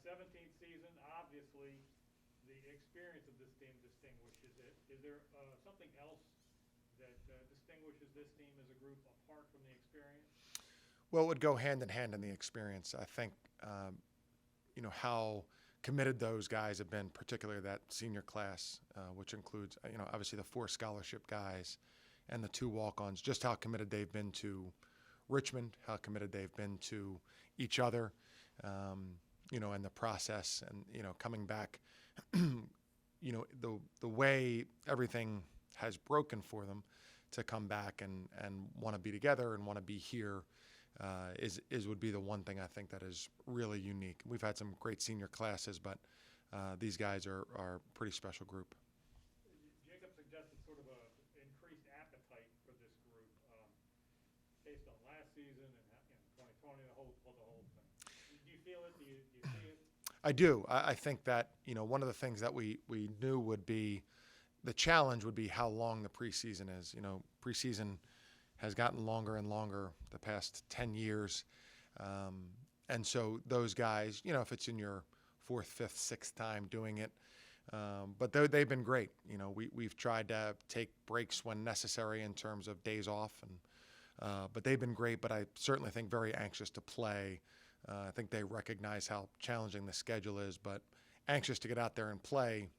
17th season, obviously, the experience of this team distinguishes it. Is there something else that distinguishes this team as a group apart from the experience? Well, it would go hand in hand in the experience. I think, how committed those guys have been, particularly that senior class, which includes, obviously the 4 scholarship guys and the 2 walk-ons, just how committed they've been to Richmond, how committed they've been to each other, and the process and, coming back, the way everything has broken for them to come back and want to be together and want to be here would be the one thing I think that is really unique. We've had some great senior classes, but these guys are a pretty special group. Jacob suggested sort of an increased appetite for this group based on last season and 2020, the whole thing. Do you feel it? Do you see it? I do. I think that one of the things that we knew would be the challenge would be how long the preseason is. Preseason has gotten longer and longer the past 10 years. And so those guys, if it's in your 4th, 5th, 6th time doing it, but they've been great. We've tried to take breaks when necessary in terms of days off, but they've been great. But I certainly think very anxious to play. I think they recognize how challenging the schedule is, but anxious to get out there and play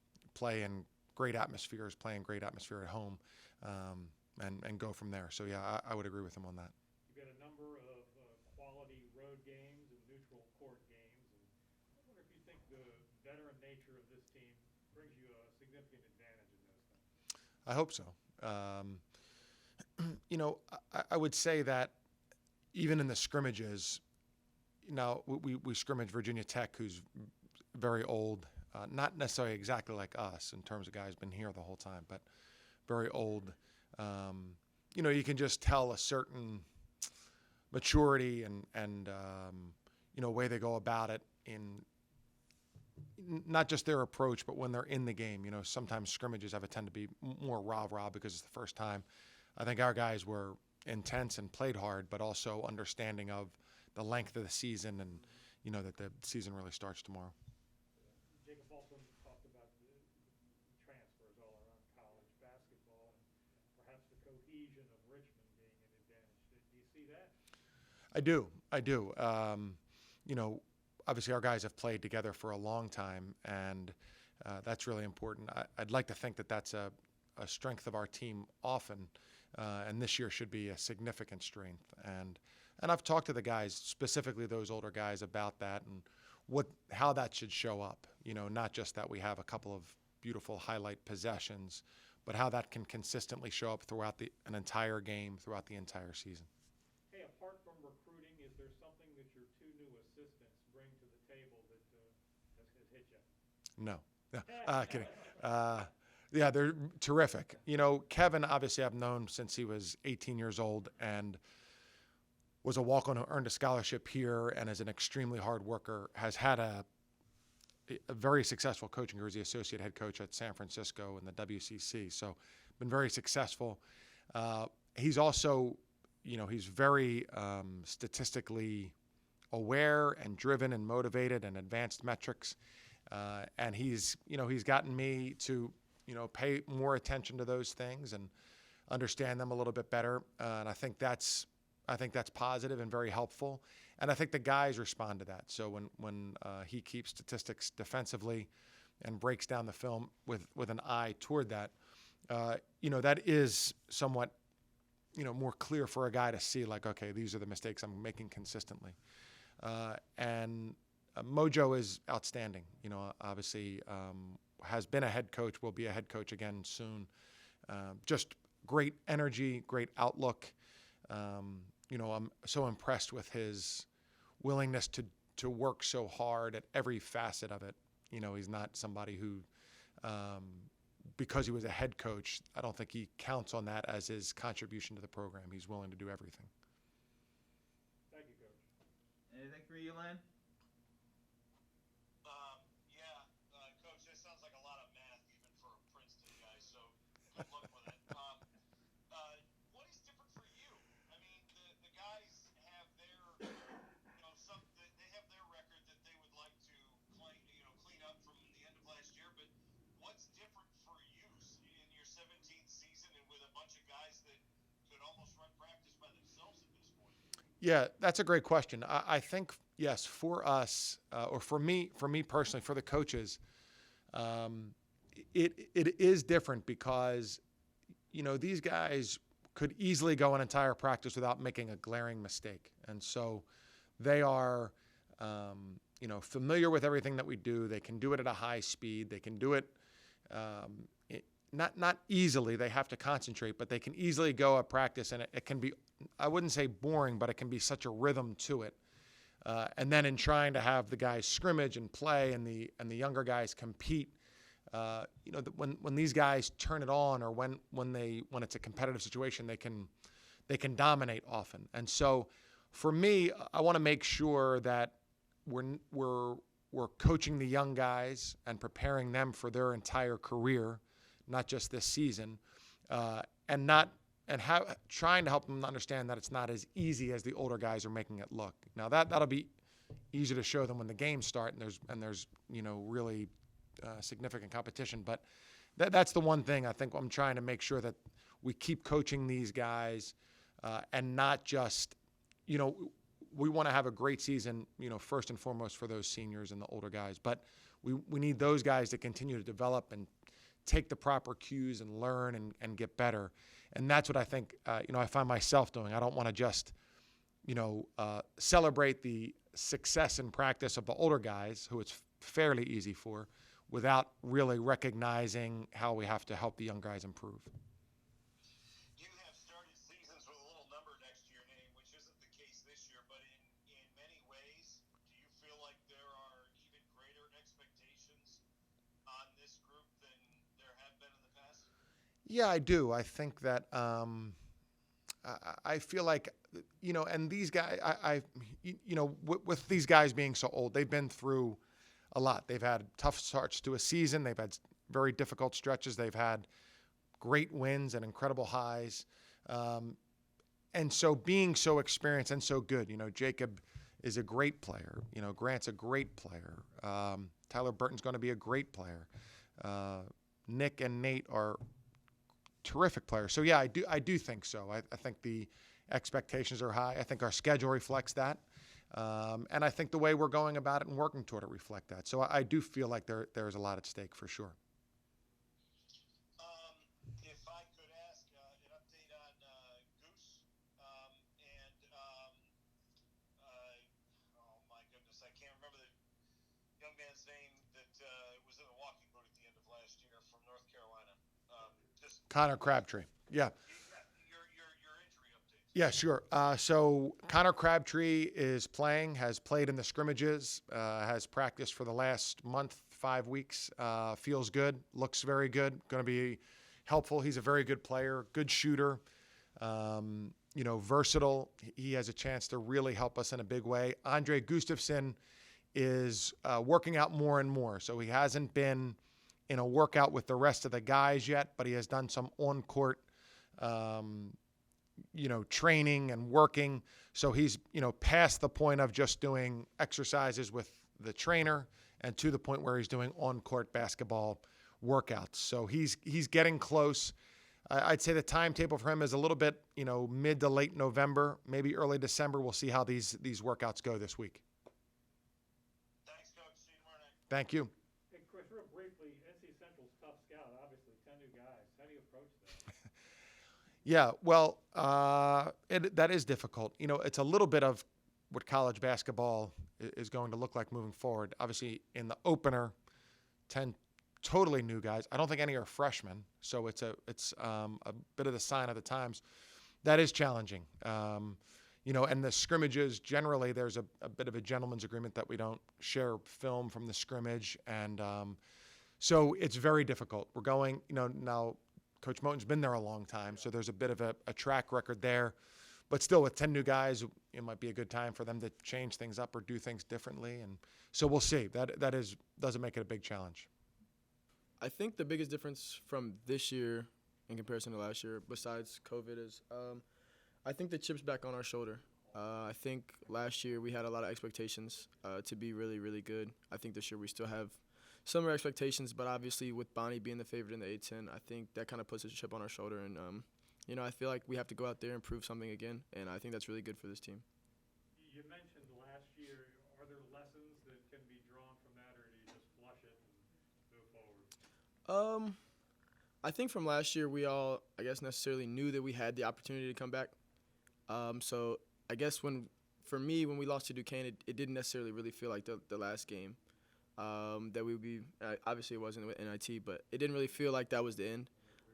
in great atmospheres, play in great atmosphere at home, and go from there. So, yeah, I would agree with him on that. You've got a number of quality road games and neutral court games. And I wonder if you think the veteran nature of this team brings you a significant advantage in those things. I hope so. I would say that even in the scrimmages, we scrimmage Virginia Tech, who's very old, not necessarily exactly like us in terms of guys been here the whole time, but very old. You can just tell a certain maturity and way they go about it in not just their approach, but when they're in the game. Sometimes scrimmages have a tend to be more rah-rah because it's the first time. I think our guys were intense and played hard, but also understanding of the length of the season and, that the season really starts tomorrow. Jacob also talked about the transfers all around college basketball and perhaps the cohesion of Richmond being an advantage. Do you see that? I do. Obviously our guys have played together for a long time, and that's really important. I'd like to think that that's a strength of our team often, and this year should be a significant strength. And I've talked to the guys, specifically those older guys, about that and how that should show up. Not just that we have a couple of beautiful highlight possessions, but how that can consistently show up throughout an entire game, throughout the entire season. Hey, apart from recruiting, is there something that your 2 new assistants bring to the table that has hit you? No. Kidding. Yeah, they're terrific. Kevin, obviously, I've known since he was 18 years old and was a walk-on who earned a scholarship here and is an extremely hard worker, has had a very successful coaching career as the associate head coach at San Francisco and the WCC. So been very successful. He's also, he's very statistically aware and driven and motivated and advanced metrics. And he's gotten me to, pay more attention to those things and understand them a little bit better. And I think that's positive and very helpful. And I think the guys respond to that. So when he keeps statistics defensively and breaks down the film with an eye toward that, that is somewhat, more clear for a guy to see, like, okay, these are the mistakes I'm making consistently. And Mojo is outstanding. Obviously has been a head coach, will be a head coach again soon. Just great energy, great outlook. I'm so impressed with his willingness to work so hard at every facet of it. He's not somebody who, because he was a head coach, I don't think he counts on that as his contribution to the program. He's willing to do everything. Thank you, Coach. Anything for you, Len? Coach, this sounds like a lot of math even for a Princeton guy, so good luck with it. What is different for you? I mean, the guys have their, they have their record that they would like to Yeah, that's a great question. I think, yes, for us, or for me personally, for the coaches, it is different because, these guys could easily go an entire practice without making a glaring mistake. And so they are, familiar with everything that we do. They can do it at a high speed. They can do it, not easily. They have to concentrate, but they can easily go a practice, and it can be, I wouldn't say boring, but it can be such a rhythm to it. And then in trying to have the guys scrimmage and play, and the younger guys compete, when these guys turn it on, or when it's a competitive situation, they can dominate often. And so, for me, I want to make sure that we're coaching the young guys and preparing them for their entire career, not just this season, trying to help them understand that it's not as easy as the older guys are making it look. Now that'll be easy to show them when the games start and there's really significant competition. But that's the one thing I think I'm trying to make sure that we keep coaching these guys, and not just, we want to have a great season, first and foremost for those seniors and the older guys. But we need those guys to continue to develop and take the proper cues and learn and get better. And that's what I think, I find myself doing. I don't want to just, celebrate the success in practice of the older guys, who it's fairly easy for, without really recognizing how we have to help the young guys improve. You have started seasons with a little number next to your name, which isn't the case this year, but in many ways, do you feel like there are even greater expectations on this group than there have been in the past? Yeah, I do. I think that I feel like, and these guys, with these guys being so old, they've been through a lot. They've had tough starts to a season. They've had very difficult stretches. They've had great wins and incredible highs. And so being so experienced and so good, Jacob is a great player. Grant's a great player. Tyler Burton's going to be a great player. Nick and Nate are terrific players. So yeah, I do think so. I think the expectations are high. I think our schedule reflects that. And I think the way we're going about it and working toward it reflect that. So I do feel like there's a lot at stake for sure. If I could ask an update on Goose, oh my goodness, I can't remember the young man's name that was in the walking boot at the end of last year from North Carolina. Connor Crabtree. Yeah. Your injury updates. Yeah, sure. So Connor Crabtree is playing, has played in the scrimmages, has practiced for the last month, 5 weeks, feels good, looks very good, going to be helpful. He's a very good player, good shooter, versatile. He has a chance to really help us in a big way. Andre Gustafson is working out more and more. So he hasn't been in a workout with the rest of the guys yet, but he has done some on-court training and working. So he's, past the point of just doing exercises with the trainer and to the point where he's doing on-court basketball workouts. So he's getting close. I'd say the timetable for him is a little bit, mid to late November, maybe early December. We'll see how these workouts go this week. Thanks, Coach. See you tomorrow night. Thank you. Hey, Chris, real briefly, NC Central's tough scout, obviously, 10 new guys. How do you approach that? Yeah, well, that is difficult. It's a little bit of what college basketball is going to look like moving forward. Obviously, in the opener, 10 totally new guys. I don't think any are freshmen, so it's a bit of the sign of the times. That is challenging. And the scrimmages, generally, there's a bit of a gentleman's agreement that we don't share film from the scrimmage. And so it's very difficult. We're going, now Coach Moten's been there a long time, so there's a bit of a track record there. But still, with 10 new guys, it might be a good time for them to change things up or do things differently. And so we'll see. That doesn't make it a big challenge. I think the biggest difference from this year in comparison to last year, besides COVID, is I think the chip's back on our shoulder. I think last year we had a lot of expectations to be really, really good. I think this year we still have similar expectations, but obviously with Bonnie being the favorite in the A-10, I think that kind of puts a chip on our shoulder. And, I feel like we have to go out there and prove something again, and I think that's really good for this team. you mentioned last year. Are there lessons that can be drawn from that, or do you just flush it and move forward? I think from last year we all, I guess, necessarily knew that we had the opportunity to come back. So I guess for me, when we lost to Duquesne, it didn't necessarily really feel like the last game that we would be. Obviously, it wasn't with NIT, but it didn't really feel like that was the end.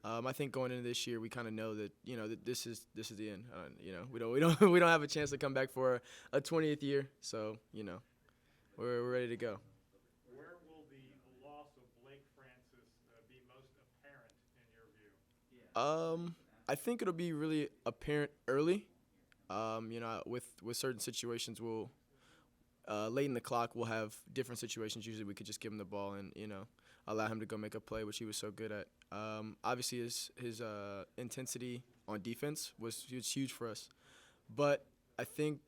I think going into this year, we kind of know that that this is the end. We don't have a chance to come back for a 20th year. So we're ready to go. Where will the loss of Blake Francis be most apparent in your view? I think it'll be really apparent early. With certain situations, we'll late in the clock we'll have different situations. Usually, we could just give him the ball and allow him to go make a play, which he was so good at. Obviously, his intensity on defense was huge for us. But I think,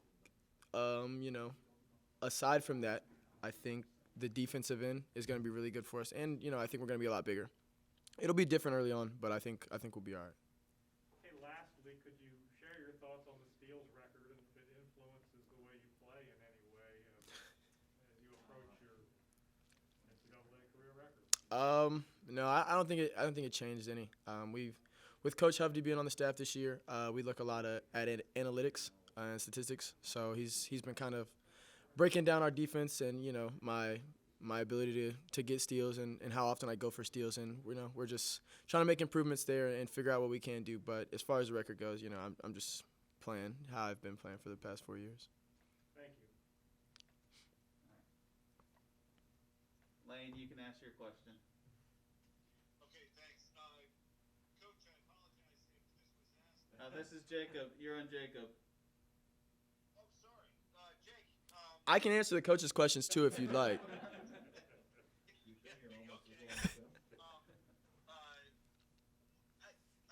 aside from that, I think the defensive end is going to be really good for us, and I think we're going to be a lot bigger. It'll be different early on, but I think we'll be all right. Okay, lastly, could you share your thoughts on the steals record and if it influences the way you play in any way as you approach your NCAA career record? No, I don't think it changed any. With Coach Hovde being on the staff this year, we look a lot at analytics and statistics. So he's been kind of breaking down our defense and my ability to get steals and how often I go for steals, and we're just trying to make improvements there and figure out what we can do. But as far as the record goes, I'm just playing how I've been playing for the past 4 years. Thank you. Lane, you can ask your question. Okay, thanks. Coach, I apologize if this was asked. This is Jacob. You're on Jacob. Oh, sorry. Jake. I can answer the coach's questions too if you'd like. Okay.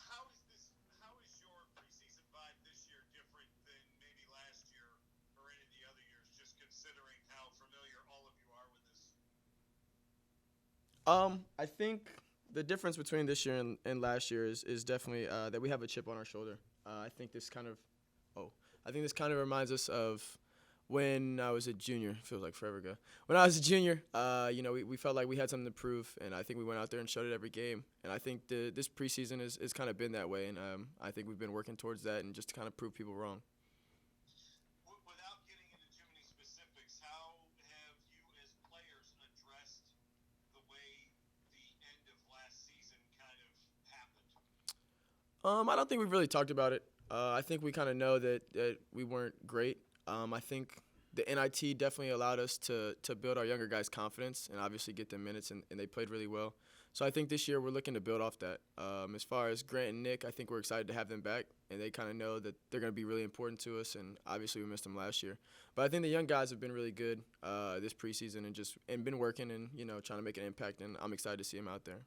How is your preseason vibe this year different than maybe last year or any of the other years, just considering how familiar all of you are with this? I think the difference between this year and last year is definitely that we have a chip on our shoulder. I think this kind of reminds us of when I was a junior. Feels like forever ago. When I was a junior, we felt like we had something to prove, and I think we went out there and showed it every game. And I think this preseason is kind of been that way, and I think we've been working towards that and just to kind of prove people wrong. Without getting into too many specifics, how have you as players addressed the way the end of last season kind of happened? I don't think we've really talked about it. I think we kind of know that we weren't great. I think the NIT definitely allowed us to build our younger guys' confidence and obviously get them minutes, and they played really well. So I think this year we're looking to build off that. As far as Grant and Nick, I think we're excited to have them back, and they kind of know that they're going to be really important to us, and obviously we missed them last year. But I think the young guys have been really good this preseason and been working and trying to make an impact, and I'm excited to see them out there.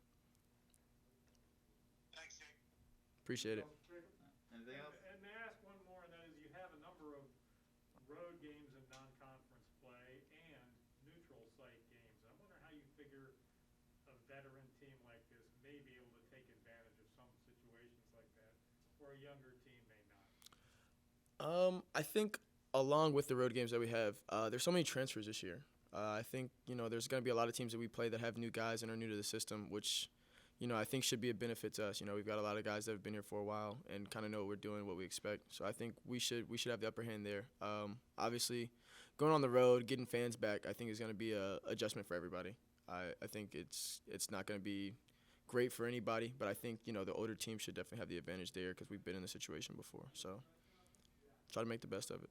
Thanks, Jake. Appreciate it. Anything else? And may I ask one more, and that is you have a number of road games and non-conference play and neutral site games. I wonder how you figure a veteran team like this may be able to take advantage of some situations like that where a younger team may not. I think along with the road games that we have, there's so many transfers this year. I think there's going to be a lot of teams that we play that have new guys and are new to the system, which I think should be a benefit to us. We've got a lot of guys that have been here for a while and kind of know what we're doing, what we expect. So I think we should have the upper hand there. Obviously, going on the road, getting fans back, I think is going to be a adjustment for everybody. I think it's not going to be great for anybody, but I think the older team should definitely have the advantage there because we've been in the situation before. So try to make the best of it.